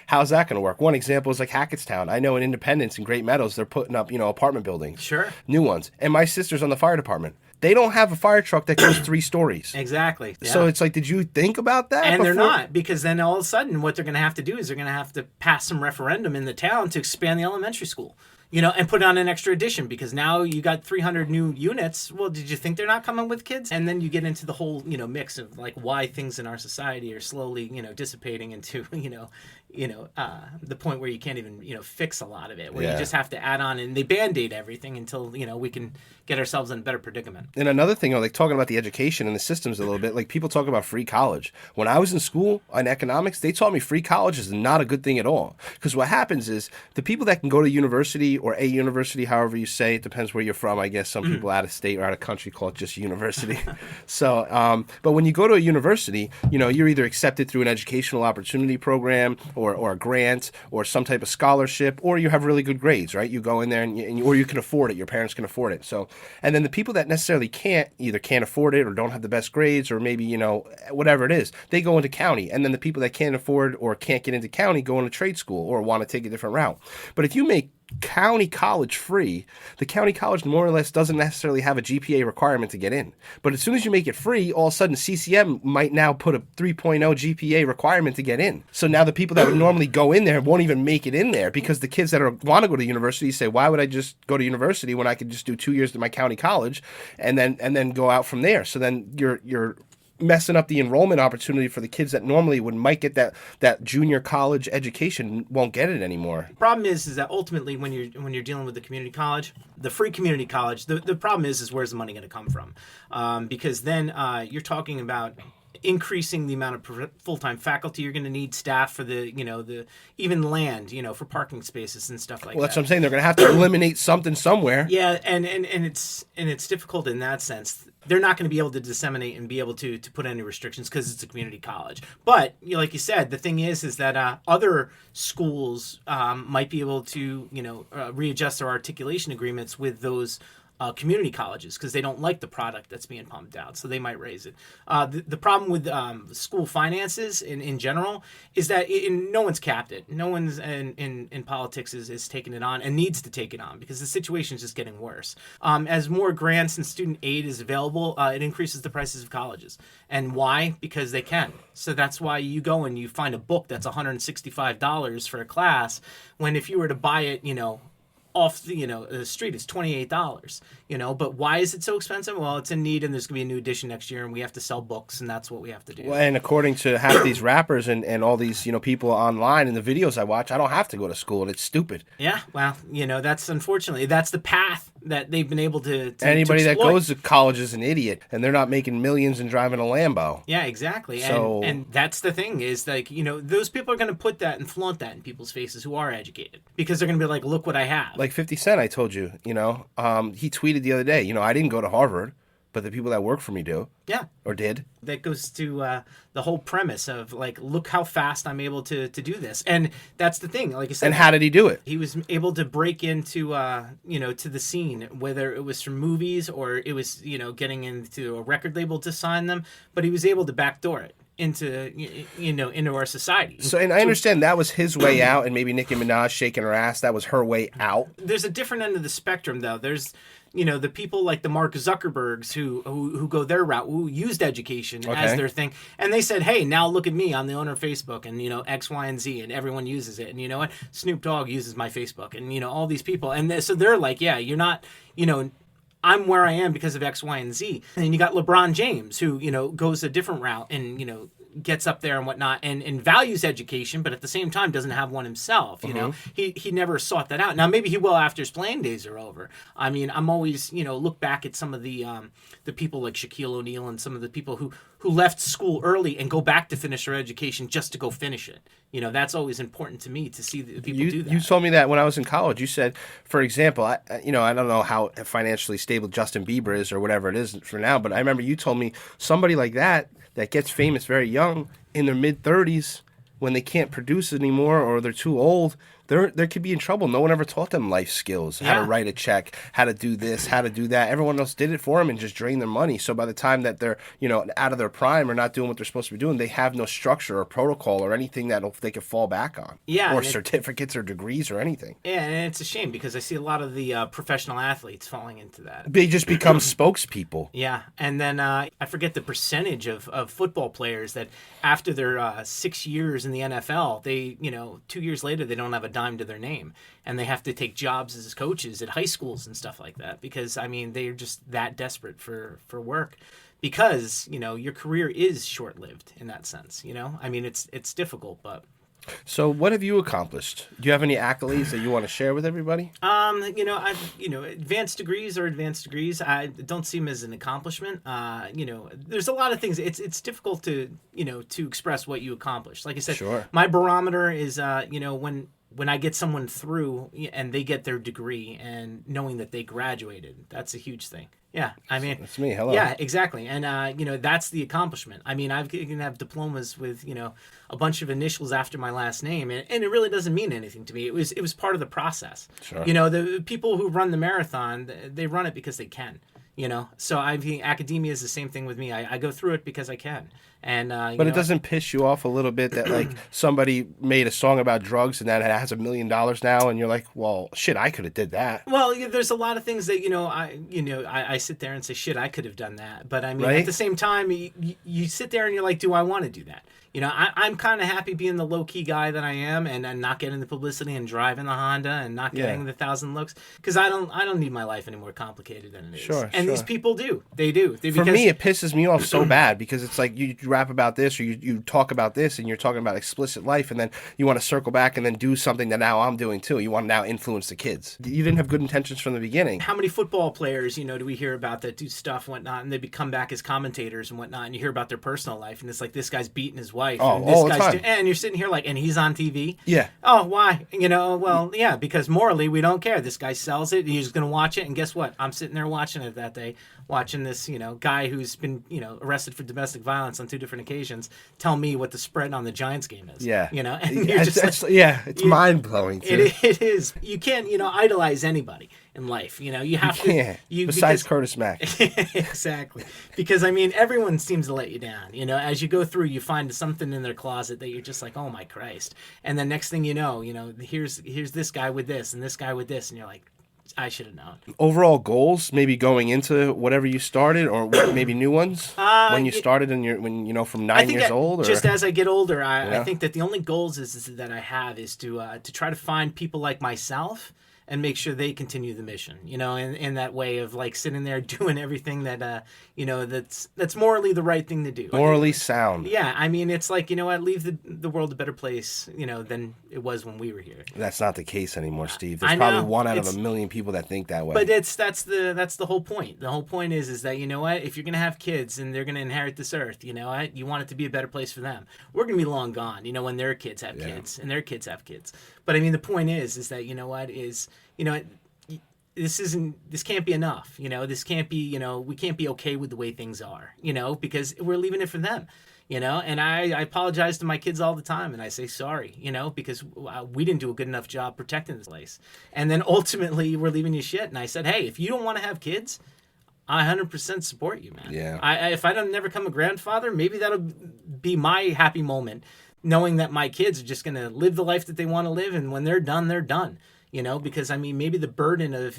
S2: how's that going to work? One example is like Hackettstown. I know in Independence and Great Meadows, they're putting up, apartment buildings.
S3: Sure.
S2: New ones. And my sister's on the fire department. They don't have a fire truck that goes 3 stories.
S3: Exactly. Yeah.
S2: So it's like, did you think about that?
S3: And they're not, because then all of a sudden what they're going to have to do is they're going to have to pass some referendum in the town to expand the elementary school. And put on an extra addition, because now you got 300 new units. Well, did you think they're not coming with kids? And then you get into the whole, mix of like why things in our society are slowly, dissipating into, the point where you can't even, fix a lot of it, where you just have to add on, and they Band-Aid everything until, we can get ourselves in a better predicament.
S2: And another thing, like talking about the education and the systems a little bit, like people talk about free college. When I was in school in economics, they taught me free college is not a good thing at all. Because what happens is the people that can go to university or a university, however you say, it depends where you're from. I guess some people out of state or out of country call it just university. So, but when you go to a university, you're either accepted through an educational opportunity program or a grant or some type of scholarship, or you have really good grades, right? You go in there or you can afford it. Your parents can afford it. So, and then the people that necessarily either can't afford it or don't have the best grades or maybe, whatever it is, they go into county. And then the people that can't afford or can't get into county go into trade school or want to take a different route. But if you make county college free, the county college more or less doesn't necessarily have a GPA requirement to get in. But as soon as you make it free, all of a sudden CCM might now put a 3.0 GPA requirement to get in. So now the people that would normally go in there won't even make it in there, because the kids that want to go to university say, why would I just go to university when I could just do 2 years to my county college and then go out from there? So then you're messing up the enrollment opportunity for the kids that normally might get that junior college education, won't get it anymore.
S3: Problem is that ultimately when you're dealing with the community college, the free community college, the problem is where's the money going to come from? Because then you're talking about increasing the amount of full-time faculty you're going to need, staff for the even land, for parking spaces and stuff like that.
S2: Well, that's what I'm saying. They're going to have to eliminate something somewhere.
S3: Yeah, and it's difficult in that sense. They're not going to be able to disseminate and be able to put any restrictions because it's a community college. But like you said, the thing is that other schools might be able to readjust their articulation agreements with those community colleges, because they don't like the product that's being pumped out, so they might raise it. The problem with school finances in general is that no one's capped it. No one's in politics is taking it on and needs to take it on, because the situation is just getting worse. As more grants and student aid is available, it increases the prices of colleges. And why? Because they can. So that's why you go and you find a book that's $165 for a class, when if you were to buy it, off the street, it's $28, but why is it so expensive? Well, it's in need, and there's gonna be a new edition next year, and we have to sell books, and that's what we have to do.
S2: Well, and according to half these rappers and all these people online in the videos I watch, I don't have to go to school, and it's stupid.
S3: Yeah, well, that's unfortunately that's the path that they've been able to
S2: anybody
S3: to
S2: that goes to college is an idiot, and they're not making millions and driving a Lambo.
S3: Yeah, exactly.
S2: So,
S3: and that's the thing is, like, those people are going to put that and flaunt that in people's faces who are educated, because they're going to be like, look what I have.
S2: Like 50 Cent, I told you, he tweeted the other day, I didn't go to Harvard. but the people that work for me do.
S3: Yeah.
S2: Or did.
S3: That goes to the whole premise of, like, look how fast I'm able to do this. And that's the thing. Like I said.
S2: And how did he do it?
S3: He was able to break into, to the scene, whether it was from movies or it was, getting into a record label to sign them. But he was able to backdoor it into our society.
S2: So, and I understand that was his way out, and maybe Nicki Minaj shaking her ass, that was her way out.
S3: There's a different end of the spectrum, though. There's, the people like the Mark Zuckerbergs who go their route, who used education as their thing. And they said, hey, now look at me. I'm the owner of Facebook and, X, Y, and Z, and everyone uses it. And you know what? Snoop Dogg uses my Facebook and, all these people. And so they're like, yeah, you're not, I'm where I am because of X, Y, and Z. And you got LeBron James, who, goes a different route and, gets up there and whatnot and values education, but at the same time doesn't have one himself. He never sought that out. Now, maybe he will after his playing days are over. I mean, I'm always, look back at some of the people like Shaquille O'Neal and some of the people who left school early and go back to finish their education just to go finish it. That's always important to me to see that people do that.
S2: You told me that when I was in college. You said, for example, I don't know how financially stable Justin Bieber is or whatever it is for now, but I remember you told me somebody like that gets famous very young in their mid-30s when they can't produce anymore or they're too old, they could be in trouble. No one ever taught them life skills, how to write a check, how to do this, how to do that. Everyone else did it for them and just drained their money. So by the time that they're, out of their prime or not doing what they're supposed to be doing, they have no structure or protocol or anything that they could fall back on.
S3: Yeah.
S2: Or certificates or degrees or anything.
S3: Yeah, and it's a shame because I see a lot of the professional athletes falling into that.
S2: They just become spokespeople.
S3: Yeah, and then I forget the percentage of football players that after their 6 years in the NFL, they, 2 years later, they don't have a dime to their name, and they have to take jobs as coaches at high schools and stuff like that because they're just that desperate for work because your career is short-lived in that sense. It's difficult, but.
S2: So what have you accomplished? Do you have any accolades that you want to share with everybody?
S3: Advanced degrees are advanced degrees. I don't see them as an accomplishment. There's a lot of things. It's difficult to express what you accomplished. Like I said,
S2: sure.
S3: My barometer is, when I get someone through and they get their degree and knowing that they graduated, that's a huge thing. Yeah,
S2: that's me. Hello.
S3: Yeah, exactly, and that's the accomplishment. I can have diplomas with a bunch of initials after my last name, and it really doesn't mean anything to me. It was part of the process.
S2: Sure.
S3: The people who run the marathon, they run it because they can. So I think academia is the same thing with me. I go through it because I can. And
S2: but it doesn't piss you off a little bit that like somebody made a song about drugs and that it has $1 million now, and you're like, well, shit, I could have did that.
S3: Well, there's a lot of things that I sit there and say, shit, I could have done that. But
S2: right?
S3: At the same time, you sit there and you're like, do I want to do that? I'm kind of happy being the low-key guy that I am and not getting the publicity and driving the Honda and not getting the 1,000 looks because I don't need my life any more complicated than it is.
S2: Sure,
S3: and these people do. They do.
S2: For me, it pisses me off so bad because it's like you rap about this or you talk about this and you're talking about explicit life and then you want to circle back and then do something that now I'm doing too. You want to now influence the kids. You didn't have good intentions from the beginning.
S3: How many football players, do we hear about that do stuff and whatnot and they come back as commentators and whatnot and you hear about their personal life and it's like this guy's beating his wife.
S2: Oh,
S3: and this
S2: all the
S3: guy's
S2: time.
S3: And you're sitting here like, and he's on TV?
S2: Yeah.
S3: Oh, why? Well, yeah, because morally we don't care. This guy sells it and he's going to watch it. And guess what? I'm sitting there watching it that day, watching this, guy who's been, arrested for domestic violence on 2 different occasions tell me what the spread on the Giants game is.
S2: Yeah.
S3: And you're just like,
S2: it's mind-blowing, too.
S3: It is. You can't, idolize anybody in life. You have to.
S2: Besides Curtis Mack.
S3: Exactly. Because, everyone seems to let you down. As you go through, you find something in their closet that you're just like, oh, my Christ. And the next thing you know, here's this guy with this and this guy with this. And you're like, I should have known.
S2: Overall goals, maybe going into whatever you started, or maybe new ones when you started, and from 9 years old. Or?
S3: Just as I get older, I think that the only goals is that I have is to try to find people like myself and make sure they continue the mission, in that way of like sitting there doing everything that, that's morally the right thing to do.
S2: Morally sound.
S3: Yeah. It's like, leave the world a better place, than it was when we were here.
S2: That's not the case anymore, Steve. There's probably 1 out of a million people that think that way.
S3: But that's the whole point. The whole point is that, if you're going to have kids and they're going to inherit this earth, you want it to be a better place for them. We're going to be long gone, when their kids have kids and their kids have kids. But the point is that, this can't be enough, this can't be, we can't be okay with the way things are, because we're leaving it for them, and I apologize to my kids all the time, and I say sorry, because we didn't do a good enough job protecting this place. And then ultimately we're leaving you shit. And I said, hey, if you don't want to have kids, I 100% support you, man.
S2: Yeah.
S3: If I don't never become a grandfather, maybe that'll be my happy moment, knowing that my kids are just going to live the life that they want to live. And when they're done, they're done, because I mean, maybe the burden of,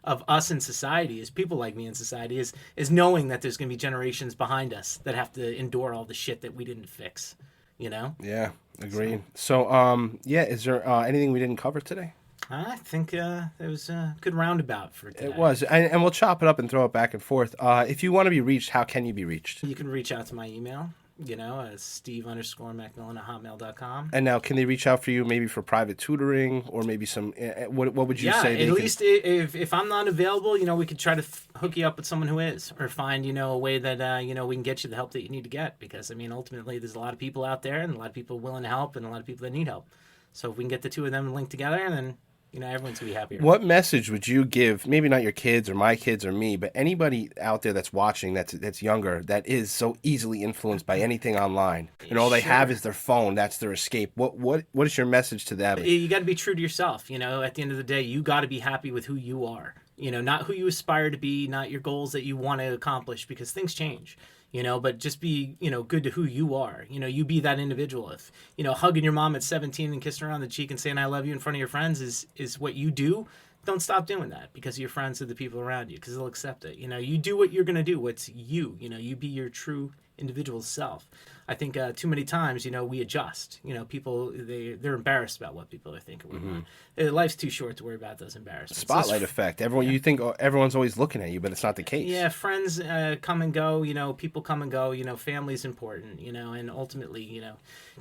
S3: of us in society, as people like me in society, is knowing that there's going to be generations behind us that have to endure all the shit that we didn't fix,
S2: Yeah, agreed. So, is there anything we didn't cover today?
S3: I think it was a good roundabout for today.
S2: It was, and we'll chop it up and throw it back and forth. If you want to be reached, how can you be reached?
S3: You can reach out to my email, Steve_MacMillan@hotmail.com.
S2: And now, can they reach out for you, maybe for private tutoring, or maybe some? What would you say?
S3: At least if I'm not available, we could try to hook you up with someone who is, or find a way that we can get you the help that you need to get. Because I mean, ultimately, there's a lot of people out there, and a lot of people willing to help, and a lot of people that need help. So if we can get the two of them linked together, then everyone's gonna be happier.
S2: What message would you give? Maybe not your kids or my kids or me, but anybody out there that's watching that's younger, that is so easily influenced by anything online, and all they have is their phone. That's their escape. What is your message to them?
S3: You got to be true to yourself. At the end of the day, you got to be happy with who you are. Not who you aspire to be, not your goals that you want to accomplish, because things change. But just be, good to who you are. You be that individual. If, hugging your mom at 17 and kissing her on the cheek and saying I love you in front of your friends is what you do, don't stop doing that, because your friends are the people around you, because they'll accept it. You do what you're going to do, what's you. You be your true individual self. I think too many times, we adjust. People, they're embarrassed about what people are thinking. Mm-hmm. Life's too short to worry about those embarrassments.
S2: Spotlight effect. You think everyone's always looking at you, but it's not the case.
S3: Yeah, friends come and go. People come and go. Family's important. And ultimately,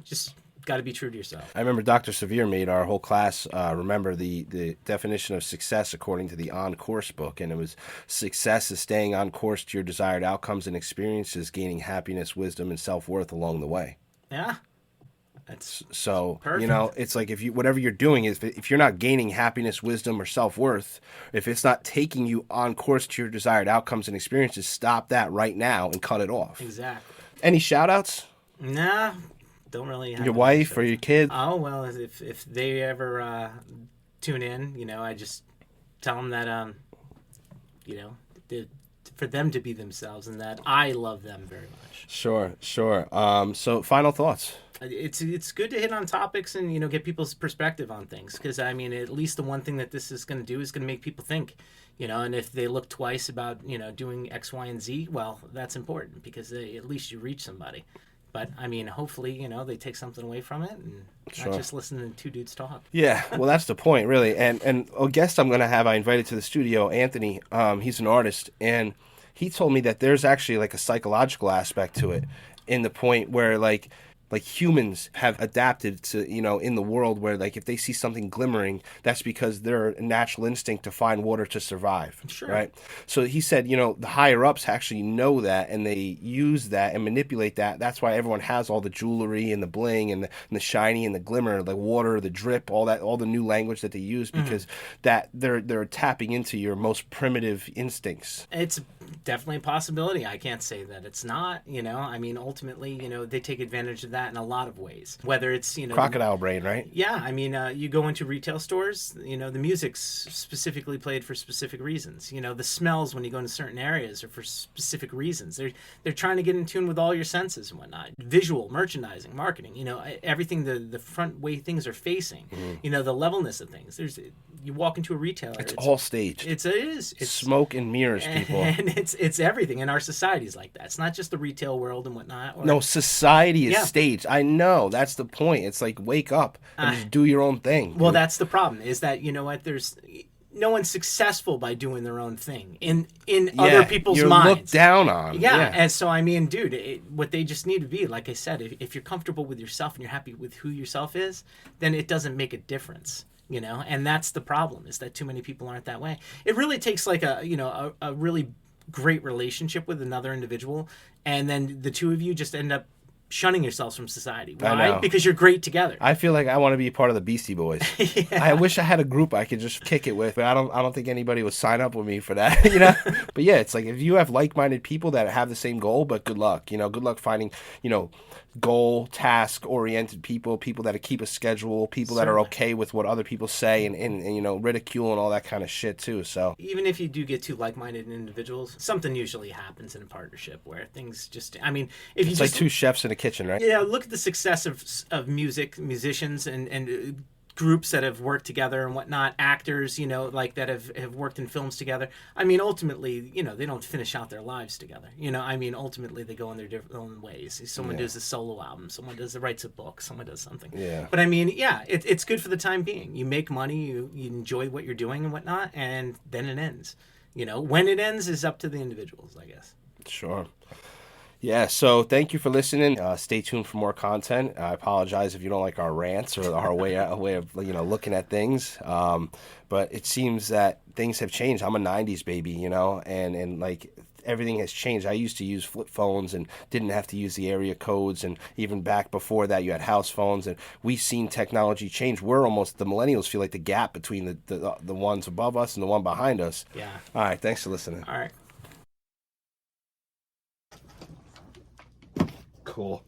S3: just got to be true to yourself.
S2: I remember Dr. Severe made our whole class remember the definition of success according to the On Course book, and it was success is staying on course to your desired outcomes and experiences, gaining happiness, wisdom, and self-worth along the way.
S3: Yeah. That's
S2: so
S3: perfect.
S2: it's like whatever you're doing is, if you're not gaining happiness, wisdom, or self-worth, if it's not taking you on course to your desired outcomes and experiences, stop that right now and cut it off.
S3: Exactly.
S2: Any shout-outs?
S3: Nah. Don't really have
S2: your wife or your kids?
S3: Oh, well, if they ever tune in, I just tell them that for them to be themselves, and that I love them very much.
S2: Sure. So final thoughts.
S3: It's good to hit on topics and get people's perspective on things, because I mean, at least the one thing that this is going to do is going to make people think, and if they look twice about doing X, Y, and Z, well, that's important, because at least you reach somebody. But, I mean, hopefully, they take something away from it and not just listen to two dudes talk.
S2: Yeah, well, that's the point, really. And a guest I'm going to have, I invited to the studio, Anthony. He's an artist, and he told me that there's actually, like, a psychological aspect to it, in the point where, like humans have adapted to, in the world where, like, if they see something glimmering, that's because their natural instinct to find water to survive.
S3: Sure.
S2: Right? So he said, the higher-ups actually know that, and they use that and manipulate that. That's why everyone has all the jewelry and the bling and the shiny and the glimmer, the water, the drip, all the new language that they use, because that they're tapping into your most primitive instincts.
S3: It's definitely a possibility. I can't say that it's not, I mean, ultimately, they take advantage of that in a lot of ways, whether it's
S2: crocodile brain, right?
S3: Yeah, I mean, you go into retail stores, the music's specifically played for specific reasons. The smells when you go into certain areas are for specific reasons. They're trying to get in tune with all your senses and whatnot. Visual, merchandising, marketing, everything, the front way things are facing, the levelness of things. You walk into a retailer,
S2: it's all staged.
S3: It is. It's
S2: smoke and mirrors, people,
S3: and it's everything. And our society's like that. It's not just the retail world and whatnot.
S2: No, society is staged. I know, that's the point. It's like, wake up and just do your own thing.
S3: Well, that's the problem, is that there's no one's successful by doing their own thing in other people's
S2: you're
S3: minds.
S2: Looked down on.
S3: Yeah, and so I mean, dude, what they just need to be, like I said, if you're comfortable with yourself and you're happy with who yourself is, then it doesn't make a difference. And that's the problem, is that too many people aren't that way. It really takes like a really great relationship with another individual, and then the two of you just end up shunning yourselves from society.
S2: I
S3: Why?
S2: know.
S3: Because you're great together.
S2: I feel like I want to be part of the Beastie Boys. I wish I had a group I could just kick it with, but I don't think anybody would sign up with me for that, you know? But yeah, it's like if you have like-minded people that have the same goal, but good luck, you know, good luck finding, you know, goal, task-oriented people that keep a schedule, people that are
S3: Certainly.
S2: okay with what other people say and, you know, ridicule and all that kind of shit too, so.
S3: Even if you do get two like-minded individuals, something usually happens in a partnership where things just, I mean, if you
S2: It's
S3: just
S2: like two chefs in a kitchen, right?
S3: yeah, look at the success of musicians and groups that have worked together and whatnot, actors, you know, like that have worked in films together. I mean, ultimately, you know, they don't finish out their lives together. You know, I mean, ultimately they go in their own ways. Someone does a solo album, someone writes a book, someone does something.
S2: Yeah.
S3: But I mean, yeah, it's good for the time being. You make money, you enjoy what you're doing and whatnot, and then it ends. You know, when it ends is up to the individuals, I guess.
S2: Sure. Yeah, so thank you for listening. Stay tuned for more content. I apologize if you don't like our rants or our way of you know looking at things. But it seems that things have changed. I'm a '90s baby, you know, and like everything has changed. I used to use flip phones and didn't have to use the area codes, and even back before that, you had house phones. And we've seen technology change. We're almost the millennials feel like the gap between the ones above us and the one behind us.
S3: Yeah.
S2: All right, thanks for listening.
S3: All right.
S2: Cool.